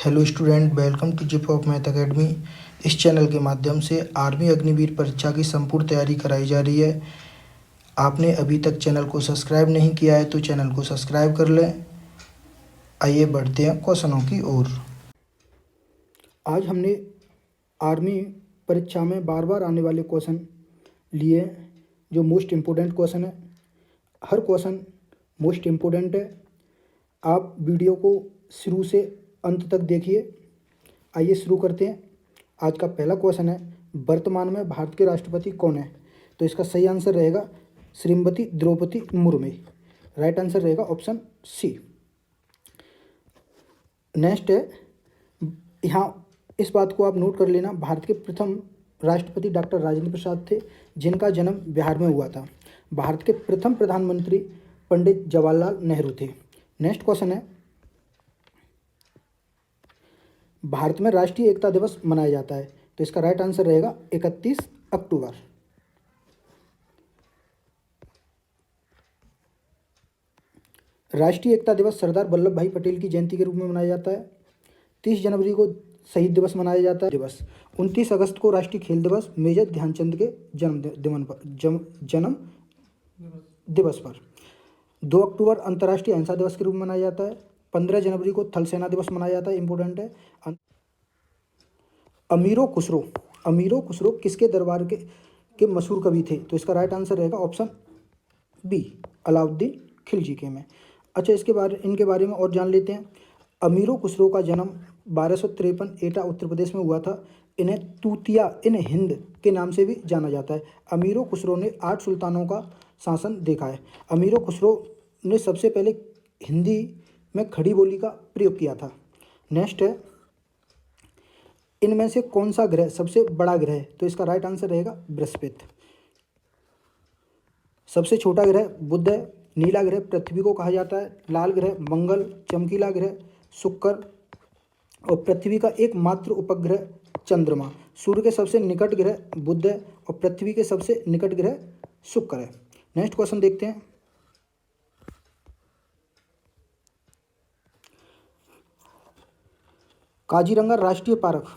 Hello student, welcome to Zip of Math Academy. इस channel के माध्यम से आर्मी अग्निवीर परीक्षा की संपूर्ण तैयारी कराई जा रही है। आपने अभी तक चैनल को सब्सक्राइब नहीं किया है तो चैनल को सब्सक्राइब कर लें। आइए बढ़ते हैं क्वेश्चनों की ओर। आज हमने आर्मी परीक्षा में बार बार आने वाले क्वेश्चन लिए, जो मोस्ट इम्पोर्टेंट क्वेश्चन है। हर क्वेश्चन मोस्ट इम्पोर्टेंट है। आप वीडियो को शुरू से अंत तक देखिए। आइए शुरू करते हैं। आज का पहला क्वेश्चन है, वर्तमान में भारत के राष्ट्रपति कौन है? तो इसका सही आंसर रहेगा श्रीमती द्रौपदी मुर्मू। राइट आंसर रहेगा ऑप्शन सी। नेक्स्ट है, यहाँ इस बात को आप नोट कर लेना, भारत के प्रथम राष्ट्रपति डॉक्टर राजेंद्र प्रसाद थे, जिनका जन्म बिहार में हुआ था। भारत के प्रथम प्रधानमंत्री पंडित जवाहरलाल नेहरू थे। नेक्स्ट क्वेश्चन है, भारत में राष्ट्रीय एकता दिवस मनाया जाता है। तो इसका राइट आंसर रहेगा 31 अक्टूबर। राष्ट्रीय एकता दिवस सरदार वल्लभ भाई पटेल की जयंती के रूप में मनाया जाता है। 30 जनवरी को शहीद दिवस मनाया जाता है। दिवस 29 अगस्त को राष्ट्रीय खेल दिवस मेजर ध्यानचंद के जन्म दिवस पर। 2 अक्टूबर अंतर्राष्ट्रीय अहिंसा दिवस के रूप में मनाया जाता है। 15 जनवरी को थल सेना दिवस मनाया जाता है। इंपॉर्टेंट है। अमीरो खुसरो किसके दरबार के मशहूर कवि थे? तो इसका राइट आंसर रहेगा ऑप्शन बी, अलाउद्दीन खिलजी के में। अच्छा, इनके बारे में और जान लेते हैं। अमीरो खुसरो का जन्म 1253 एटा उत्तर प्रदेश में हुआ था। इन्हें तूतिया इन हिंद के नाम से भी जाना जाता है। अमीरो खुसरो ने 8 सुल्तानों का शासन देखा है। अमीरो खुसरो ने सबसे पहले हिंदी में खड़ी बोली का प्रयोग किया था। नेक्स्ट है, इनमें से कौन सा ग्रह सबसे बड़ा ग्रह है? तो इसका राइट आंसर रहेगा बृहस्पति। सबसे छोटा ग्रह बुध है। नीला ग्रह पृथ्वी को कहा जाता है। लाल ग्रह मंगल, चमकीला ग्रह शुक्र और पृथ्वी का एकमात्र उपग्रह चंद्रमा। सूर्य के सबसे निकट ग्रह बुध है और पृथ्वी के सबसे निकट ग्रह शुक्र है। नेक्स्ट क्वेश्चन देखते हैं। काजीरंगा राष्ट्रीय पार्क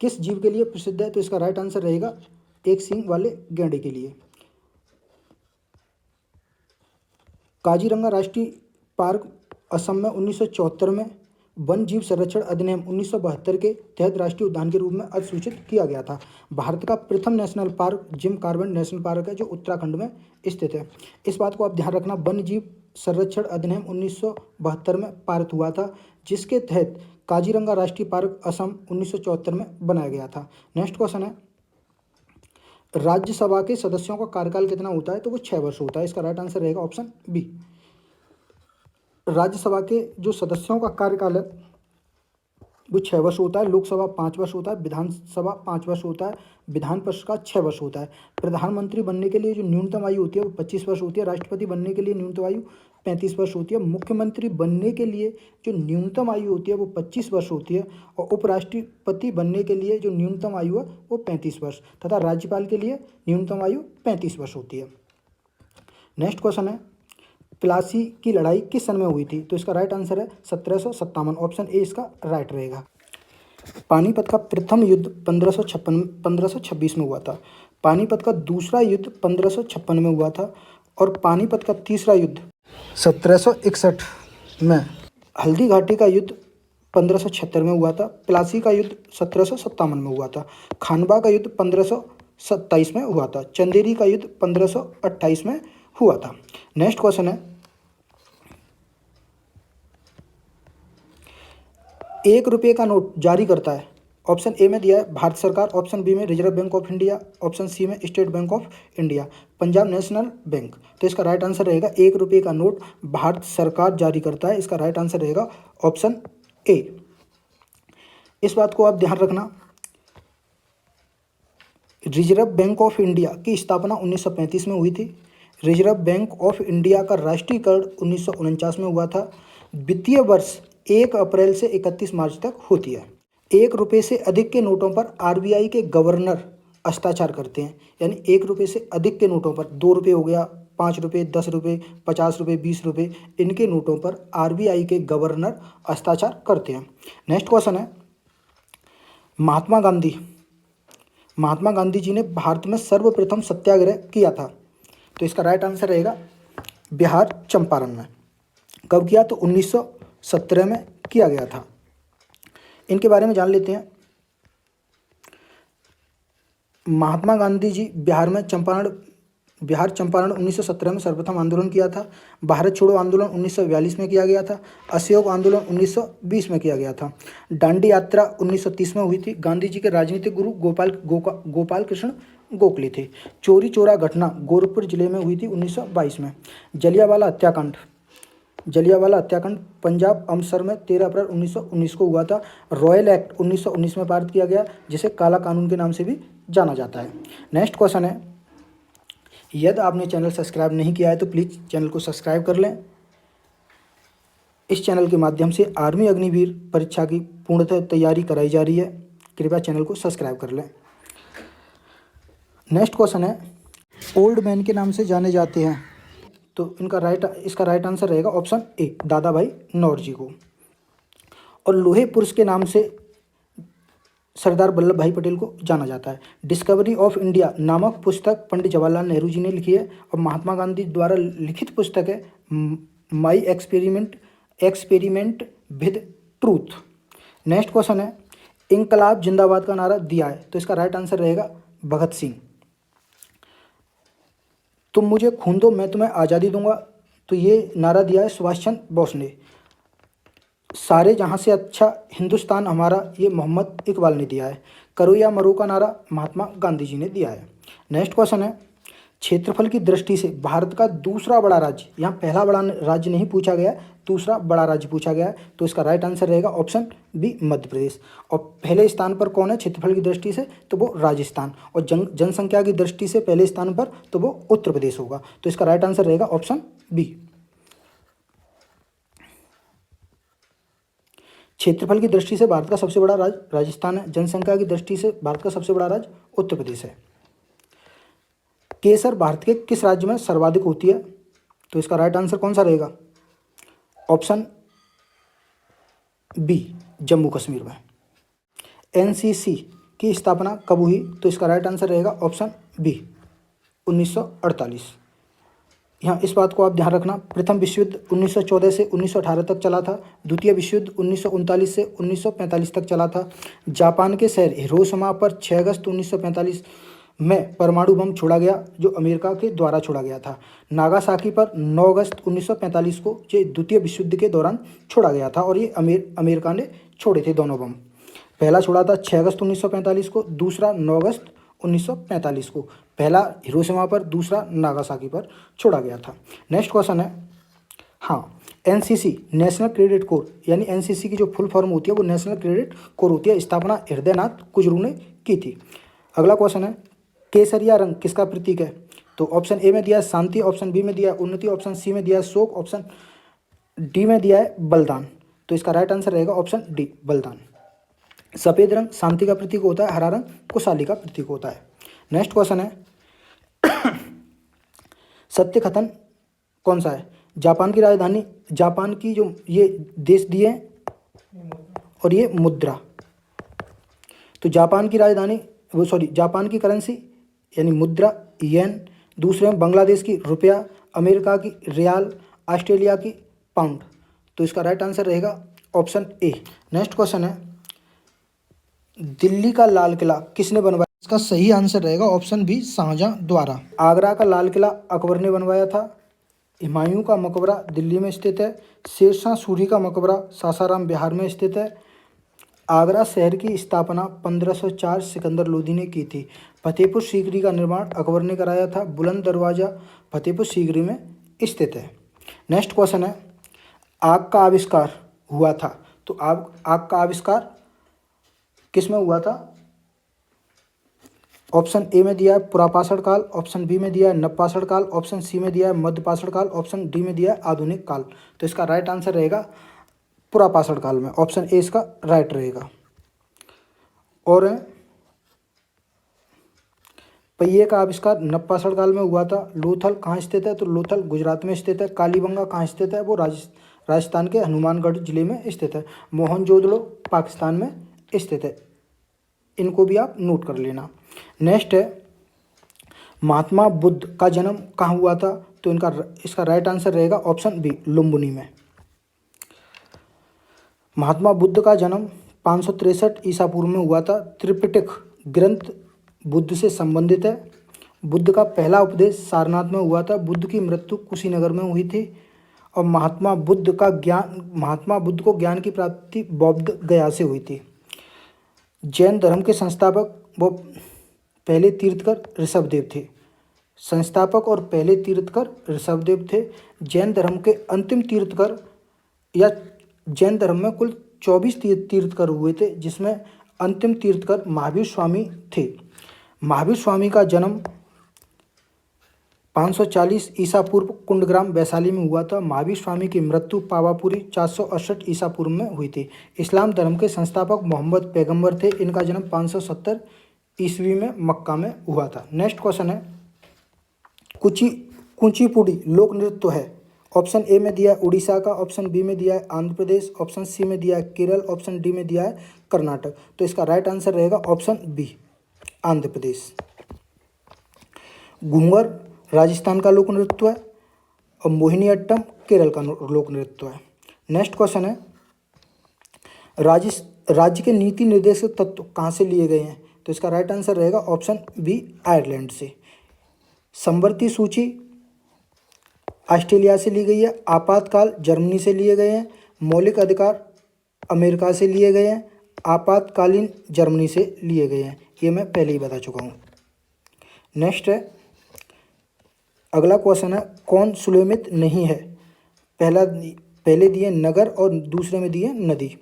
किस जीव के लिए प्रसिद्ध है? तो इसका राइट आंसर रहेगा एक सींग वाले गैंडे के लिए। काजीरंगा राष्ट्रीय पार्क असम में 1974 में वन जीव संरक्षण अधिनियम 1972 के तहत राष्ट्रीय उद्यान के रूप में अधिसूचित किया गया था। भारत का प्रथम national park Jim Corbett national park है, जो उत्तराखंड में स्थित है। इस बात को आप ध्यान रखना, वन जीव संरक्षण अधिनियम 1972 में पारित हुआ था, जिसके तहत काजीरंगा राष्ट्रीय पार्क असम 1974 में बनाया गया था। नेक्स्ट क्वेश्चन है, राज्यसभा के सदस्यों का कार्यकाल कितना होता है? तो वो 6 वर्ष होता है। इसका राइट आंसर रहेगा ऑप्शन बी। राज्यसभा के जो सदस्यों का कार्यकाल है वो 6 वर्ष होता है। लोकसभा 5 वर्ष होता है। विधानसभा 5 वर्ष होता है। विधान परिषद का 6 वर्ष होता है। प्रधानमंत्री बनने के लिए जो न्यूनतम आयु होती है वो 25 वर्ष होती है। राष्ट्रपति बनने के लिए न्यूनतम आयु 35 वर्ष होती है। मुख्यमंत्री बनने के लिए जो न्यूनतम आयु होती है वो 25 वर्ष होती है और उपराष्ट्रपति बनने के लिए जो न्यूनतम आयु है वो 35 वर्ष तथा राज्यपाल के लिए न्यूनतम आयु 35 वर्ष होती है। नेक्स्ट क्वेश्चन है, प्लासी की लड़ाई किस सन में हुई थी? तो इसका राइट आंसर है 1757। ऑप्शन ए इसका राइट रहेगा। पानीपत का प्रथम युद्ध 1526 में हुआ था। पानीपत का दूसरा युद्ध 1556 में हुआ था और पानीपत का तीसरा युद्ध 1761 में। हल्दी घाटी का युद्ध 1576 में हुआ था। प्लासी का युद्ध 1757 में हुआ था। खानवा का युद्ध 1527 में हुआ था। चंदेरी का युद्ध 1528 में हुआ था। नेक्स्ट क्वेश्चन है, 1 रुपये का नोट जारी करता है? ऑप्शन ए में दिया है भारत सरकार, ऑप्शन बी में Reserve Bank of India, option C में State Bank of India, Punjab National Bank. तो इसका राइट आंसर रहेगा 1 रुपये का नोट भारत सरकार जारी करता है। इसका राइट आंसर रहेगा ऑप्शन ए। इस बात को आप ध्यान रखना, रिजर्व बैंक ऑफ इंडिया की स्थापना 1935 में हुई थी। रिजर्व बैंक ऑफ इंडिया का राष्ट्रीयकरण 1949 में हुआ था। वित्तीय वर्ष 1 अप्रैल से 31 मार्च तक होती है। 1 रुपये से अधिक के नोटों पर आरबीआई के गवर्नर हस्ताक्षर करते हैं। यानी 1 रुपये से अधिक के नोटों पर, 2 रुपये हो गया, 5 रुपये, 10 रुपये, 50 रुपये, 20 रुपये, इनके नोटों पर आरबीआई के गवर्नर हस्ताक्षर करते हैं। नेक्स्ट क्वेश्चन है, महात्मा गांधी जी ने भारत में सर्वप्रथम सत्याग्रह किया था। तो इसका राइट आंसर रहेगा बिहार चंपारण में। कब किया? तो 1917 में किया गया था। इनके बारे में जान लेते हैं। महात्मा गांधी जी बिहार चंपारण 1917 में सर्वप्रथम आंदोलन किया था। भारत छोड़ो आंदोलन 1942 में किया गया था। असहयोग आंदोलन 1920 में किया गया था। दांडी यात्रा 1930 में हुई थी। गांधी जी के राजनीतिक गुरु गोपाल कृष्ण गोखले थे। चोरी चौरा घटना गोरखपुर जिले में हुई थी 1922 में। जलियांवाला हत्याकांड पंजाब अमृतसर में 13 अप्रैल 1919 को हुआ था। रॉयल एक्ट 1919 में पारित किया गया, जिसे काला कानून के नाम से भी जाना जाता है। नेक्स्ट क्वेश्चन है, यदि आपने चैनल सब्सक्राइब नहीं किया है तो प्लीज़ चैनल को सब्सक्राइब कर लें। इस चैनल के माध्यम से आर्मी अग्निवीर परीक्षा की पूर्णतः तैयारी कराई जा रही है। कृपया चैनल को सब्सक्राइब कर लें। नेक्स्ट क्वेश्चन है, ओल्ड मैन के नाम से जाने जाते हैं। तो इसका राइट आंसर रहेगा ऑप्शन ए, दादा भाई नौरोजी को। और लोहे पुरुष के नाम से सरदार वल्लभ भाई पटेल को जाना जाता है। डिस्कवरी ऑफ इंडिया नामक पुस्तक पंडित जवाहरलाल नेहरू जी ने लिखी है और महात्मा गांधी द्वारा लिखित पुस्तक है my experiment with truth. Next question है, इंकलाब जिंदाबाद का नारा दिया है। तो इसका राइट आंसर रहेगा भगत सिंह। तुम मुझे खून दो मैं तुम्हें आज़ादी दूंगा, तो ये नारा दिया है सुभाष चंद्र बोस ने। सारे जहाँ से अच्छा हिंदुस्तान हमारा, ये मोहम्मद इकबाल ने दिया है। करो या मरो का नारा महात्मा गांधी जी ने दिया है। नेक्स्ट क्वेश्चन है, क्षेत्रफल की दृष्टि से भारत का दूसरा बड़ा राज्य, यहाँ पहला बड़ा राज्य नहीं पूछा गया, दूसरा बड़ा राज्य पूछा गया है। तो इसका राइट आंसर रहेगा ऑप्शन बी, मध्य प्रदेश। और पहले स्थान पर कौन है क्षेत्रफल की दृष्टि से? तो वो राजस्थान। और जनसंख्या की दृष्टि से पहले स्थान पर तो वो उत्तर प्रदेश होगा। तो इसका राइट आंसर रहेगा ऑप्शन बी। क्षेत्रफल की दृष्टि से भारत का सबसे बड़ा राज्य राजस्थान है। जनसंख्या की दृष्टि से भारत का सबसे बड़ा राज्य उत्तर प्रदेश है। केसर भारत के किस राज्य में सर्वाधिक होती है? तो इसका राइट आंसर कौन सा रहेगा? ऑप्शन बी, जम्मू कश्मीर में। एनसीसी की स्थापना कब हुई? तो इसका राइट आंसर रहेगा ऑप्शन बी, 1948। यहाँ इस बात को आप ध्यान रखना, प्रथम विश्व युद्ध 1914 से 1918 तक चला था। द्वितीय विश्व युद्ध 1939 से 1945 तक चला था। जापान के शहर हिरोशिमा पर 6 अगस्त 1945 में परमाणु बम छोड़ा गया, जो अमेरिका के द्वारा छोड़ा गया था। नागासाकी पर 9 अगस्त 1945 को ये द्वितीय विश्व युद्ध के दौरान छोड़ा गया था और ये अमेरिका ने छोड़े थे दोनों बम। पहला छोड़ा था 6 अगस्त 1945 को, दूसरा 9 अगस्त 1945 को। पहला हिरोशिमा पर, दूसरा नागासाकी पर छोड़ा गया था। नेक्स्ट क्वेश्चन है, हाँ, एनसीसी नेशनल क्रेडिट कोर, यानी एनसीसी की जो फुल फॉर्म होती है वो नेशनल क्रेडिट कोर होती है। स्थापना हृदयनाथ कुजरू ने की थी। अगला क्वेश्चन है, केसरिया रंग किसका प्रतीक है? तो ऑप्शन ए में दिया है शांति, ऑप्शन बी में दिया है उन्नति, ऑप्शन सी में दिया है शोक, ऑप्शन डी में दिया है बलिदान। तो इसका राइट आंसर रहेगा ऑप्शन डी, बलिदान। सफ़ेद रंग शांति का प्रतीक होता है, हरा रंग खुशहाली का प्रतीक होता है। नेक्स्ट क्वेश्चन है, सत्य कथन कौन सा है? जापान की राजधानी, जापान की जो ये देश दिए और ये मुद्रा। तो जापान की राजधानी जापान की करेंसी यानी मुद्रा येन, दूसरे में बांग्लादेश की रुपया, अमेरिका की रियाल, ऑस्ट्रेलिया की पाउंड। तो इसका राइट आंसर रहेगा ऑप्शन ए। नेक्स्ट क्वेश्चन है, दिल्ली का लाल किला किसने बनवाया? इसका सही आंसर रहेगा ऑप्शन बी, शाहजहां द्वारा। आगरा का लाल किला अकबर ने बनवाया था। हुमायूं का मकबरा दिल्ली में स्थित है। शेरशाह सूरी का मकबरा सासाराम बिहार में स्थित है। आगरा शहर की स्थापना 1504 सिकंदर लोदी ने की थी। फतेहपुर सीकरी का निर्माण अकबर ने कराया था। बुलंद दरवाज़ा फतेहपुर सीकरी में स्थित है। नेक्स्ट क्वेश्चन है, आग का आविष्कार हुआ था। तो आग का आविष्कार किस में हुआ था? ऑप्शन ए में दिया है पुरापाषाण काल, ऑप्शन बी में दिया है नवपाषाण काल, ऑप्शन सी में दिया है मध्यपाषाण काल, ऑप्शन डी में दिया है आधुनिक काल। तो इसका राइट आंसर रहेगा पुरापाषाण काल में, ऑप्शन ए इसका राइट रहेगा। और पहिए का आविष्कार नप्पासड़ काल में हुआ था। लोथल कहाँ स्थित है? तो लोथल गुजरात में स्थित है। कालीबंगा कहाँ स्थित है? वो राजस्थान के हनुमानगढ़ जिले में स्थित है। मोहनजोदड़ो पाकिस्तान में स्थित है। इनको भी आप नोट कर लेना। नेक्स्ट है, महात्मा बुद्ध का जन्म कहाँ हुआ था? तो इसका राइट आंसर रहेगा ऑप्शन बी, लुम्बिनी में। महात्मा बुद्ध का जन्म 563 ईसा पूर्व में हुआ था। त्रिपिटक ग्रंथ बुद्ध से संबंधित है। बुद्ध का पहला उपदेश सारनाथ में हुआ था। बुद्ध की मृत्यु कुशीनगर में हुई थी। और महात्मा बुद्ध को ज्ञान की प्राप्ति बौद्ध गया से हुई थी। जैन धर्म के संस्थापक वो पहले तीर्थकर ऋषभदेव थे। संस्थापक और पहले तीर्थकर ऋषभदेव थे। जैन धर्म के अंतिम तीर्थकर, या जैन धर्म में कुल 24 तीर्थकर हुए थे, जिसमें अंतिम तीर्थकर महावीर स्वामी थे। महावीर स्वामी का जन्म 540 ईसा पूर्व कुंडग्राम वैशाली में हुआ था। महावीर स्वामी की मृत्यु पावापुरी 468 ईसा पूर्व में हुई थी। इस्लाम धर्म के संस्थापक मोहम्मद पैगंबर थे। इनका जन्म 570 ईस्वी में मक्का में हुआ था। नेक्स्ट क्वेश्चन है, कुचिपुड़ी लोक नृत्य है। ऑप्शन ए में दिया है उड़ीसा का, ऑप्शन बी में दिया है आंध्र प्रदेश, ऑप्शन सी में दिया है केरल, ऑप्शन डी में दिया है कर्नाटक। तो इसका राइट आंसर रहेगा ऑप्शन बी, आंध्र प्रदेश। घूंगर राजस्थान का लोक नृत्य है और मोहिनीअट्टम केरल का लोक नृत्य है। नेक्स्ट क्वेश्चन है, राज्य के नीति निर्देशक तत्व कहाँ से लिए गए हैं? तो इसका राइट आंसर रहेगा ऑप्शन बी, आयरलैंड से। समवर्ती सूची ऑस्ट्रेलिया से ली गई है। आपातकाल जर्मनी से लिए गए हैं। मौलिक अधिकार अमेरिका से लिए गए हैं। आपातकालीन जर्मनी से लिए गए हैं। ये मैं पहले ही बता चुका हूँ। नेक्स्ट है, अगला क्वेश्चन है, कौन सुलेमित नहीं है? पहले दिए नगर और दूसरे में दिए नदी।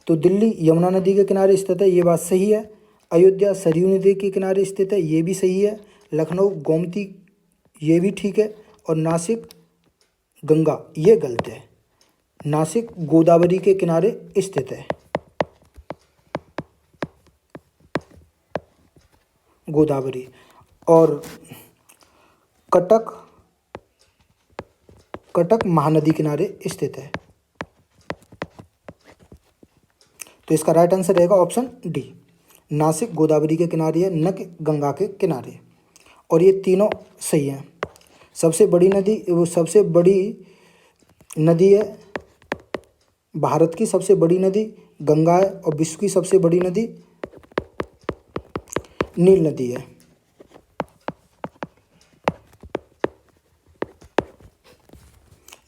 तो दिल्ली यमुना नदी के किनारे स्थित है, ये बात सही है। अयोध्या सरयू नदी के किनारे स्थित है, ये भी सही है। लखनऊ गोमती, ये भी ठीक है। और नासिक गंगा, ये गलत है। नासिक गोदावरी के किनारे स्थित है, गोदावरी। और कटक महानदी किनारे स्थित है। तो इसका राइट आंसर रहेगा ऑप्शन डी, नासिक गोदावरी के किनारे है, न कि गंगा के किनारे। और ये तीनों सही हैं। सबसे बड़ी नदी है, भारत की सबसे बड़ी नदी गंगा है और विश्व की सबसे बड़ी नदी नील नदी है।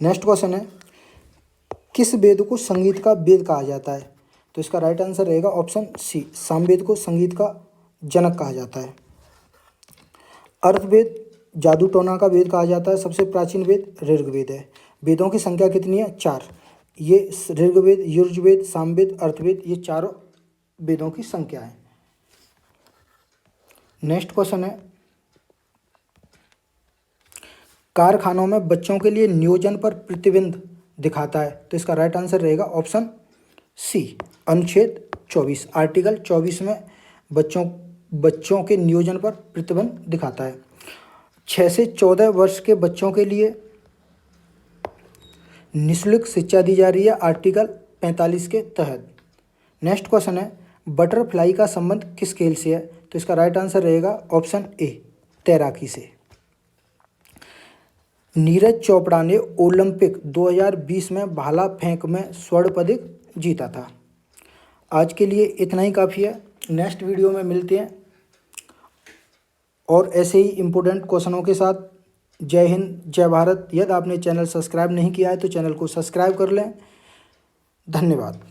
नेक्स्ट क्वेश्चन है, किस वेद को संगीत का वेद कहा जाता है? तो इसका राइट आंसर रहेगा ऑप्शन सी, सामवेद को संगीत का जनक कहा जाता है। अर्थवेद जादू टोना का वेद कहा जाता है। सबसे प्राचीन वेद ऋग्वेद है। वेदों की संख्या कितनी है? 4। ये ऋग्वेद, यजुर्वेद, सामवेद, अर्थवेद, ये चारों वेदों की संख्या है। नेक्स्ट क्वेश्चन है, कारखानों में बच्चों के लिए नियोजन पर प्रतिबंध दिखाता है। तो इसका राइट आंसर रहेगा ऑप्शन सी, अनुच्छेद 24, आर्टिकल 24 में बच्चों के नियोजन पर प्रतिबंध दिखाता है। 6 से 14 वर्ष के बच्चों के लिए निःशुल्क शिक्षा दी जा रही है, आर्टिकल 45 के तहत। नेक्स्ट क्वेश्चन है, बटरफ्लाई का संबंध किस खेल से है? तो इसका राइट आंसर रहेगा ऑप्शन ए, तैराकी से। नीरज चोपड़ा ने ओलंपिक 2020 में भाला फेंक में स्वर्ण पदक जीता था। आज के लिए इतना ही काफ़ी है। नेक्स्ट वीडियो में मिलते हैं और ऐसे ही इम्पोर्टेंट क्वेश्चनों के साथ। जय हिंद, जय भारत। यदि आपने चैनल सब्सक्राइब नहीं किया है तो चैनल को सब्सक्राइब कर लें। धन्यवाद।